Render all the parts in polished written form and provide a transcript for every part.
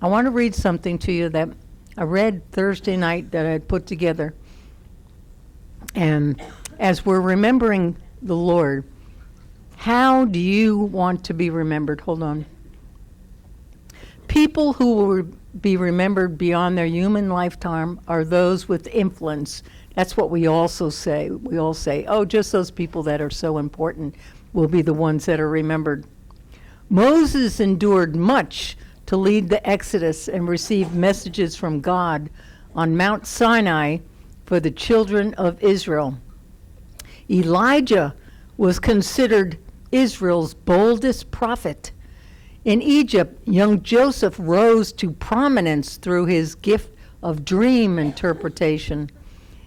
I want to read something to you that I read Thursday night that I had put together. And as we're remembering the Lord, how do you want to be remembered? Hold on. People who will be remembered beyond their human lifetime are those with influence. That's what we also say. We all say, oh, just those people that are so important will be the ones that are remembered. Moses endured much to lead the Exodus and receive messages from God on Mount Sinai for the children of Israel. Elijah was considered Israel's boldest prophet. In Egypt, young Joseph rose to prominence through his gift of dream interpretation.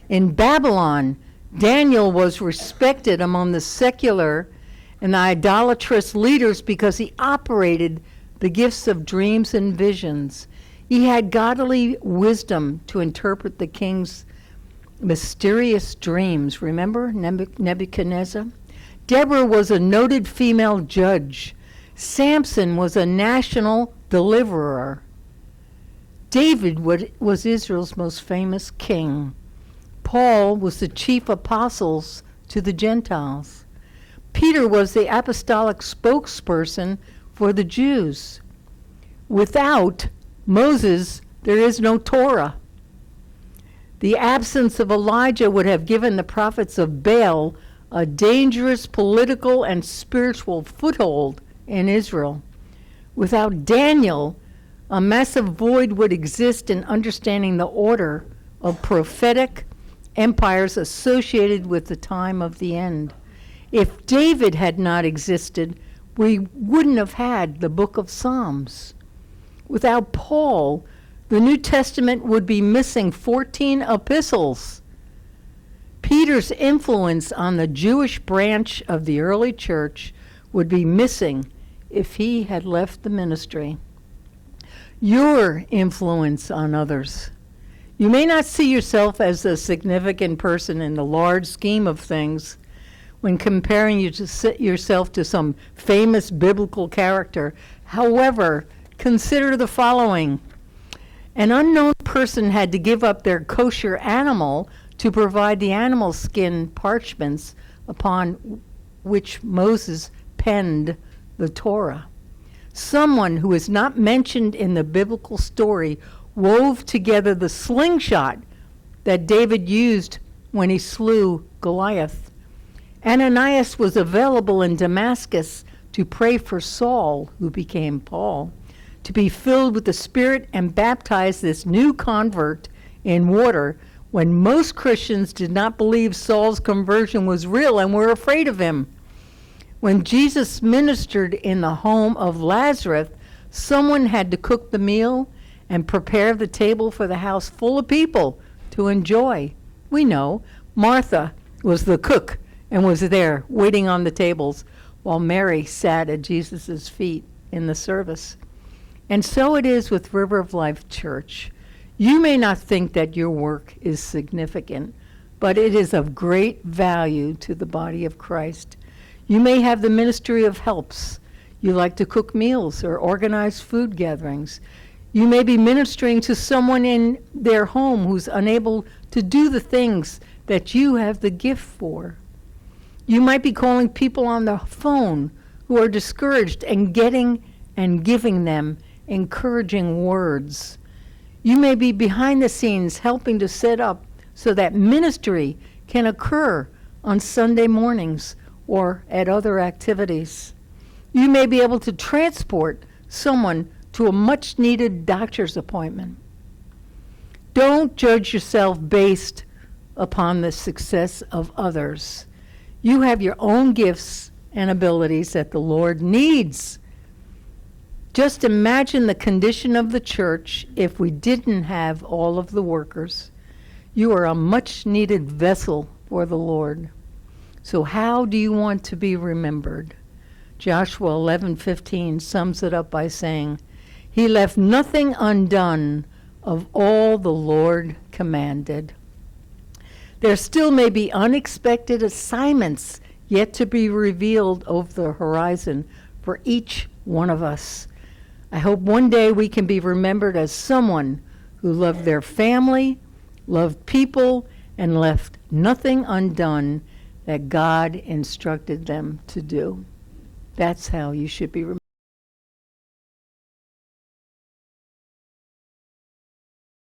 In Babylon, Daniel was respected among the secular and the idolatrous leaders because he operated the gifts of dreams and visions. He had godly wisdom to interpret the king's mysterious dreams. Remember Nebuchadnezzar? Deborah was a noted female judge. Samson was a national deliverer. David was Israel's most famous king. Paul was the chief apostles to the Gentiles. Peter was the apostolic spokesperson for the Jews. Without Moses, there is no Torah. The absence of Elijah would have given the prophets of Baal a dangerous political and spiritual foothold in Israel. Without Daniel, a massive void would exist in understanding the order of prophetic empires associated with the time of the end. If David had not existed, we wouldn't have had the book of Psalms. Without Paul, the New Testament would be missing 14 epistles. Peter's influence on the Jewish branch of the early church would be missing if he had left the ministry. Your influence on others. You may not see yourself as a significant person in the large scheme of things when comparing yourself to some famous biblical character. However, consider the following. An unknown person had to give up their kosher animal to provide the animal skin parchments upon which Moses penned the Torah. Someone who is not mentioned in the biblical story wove together the slingshot that David used when he slew Goliath. Ananias was available in Damascus to pray for Saul, who became Paul, to be filled with the Spirit and baptize this new convert in water when most Christians did not believe Saul's conversion was real and were afraid of him. When Jesus ministered in the home of Lazarus, someone had to cook the meal and prepare the table for the house full of people to enjoy. We know Martha was the cook and was there waiting on the tables while Mary sat at Jesus' feet in the service. And so it is with River of Life Church. You may not think that your work is significant, but it is of great value to the body of Christ. You may have the ministry of helps. You like to cook meals or organize food gatherings. You may be ministering to someone in their home who's unable to do the things that you have the gift for. You might be calling people on the phone who are discouraged and getting and giving them encouraging words. You may be behind the scenes helping to set up so that ministry can occur on Sunday mornings or at other activities. You may be able to transport someone to a much-needed doctor's appointment. Don't judge yourself based upon the success of others. You have your own gifts and abilities that the Lord needs. Just imagine the condition of the church if we didn't have all of the workers. You are a much-needed vessel for the Lord. So how do you want to be remembered? Joshua 11:15 sums it up by saying, "He left nothing undone of all the Lord commanded." There still may be unexpected assignments yet to be revealed over the horizon for each one of us. I hope one day we can be remembered as someone who loved their family, loved people, and left nothing undone that God instructed them to do. That's how you should be remembered.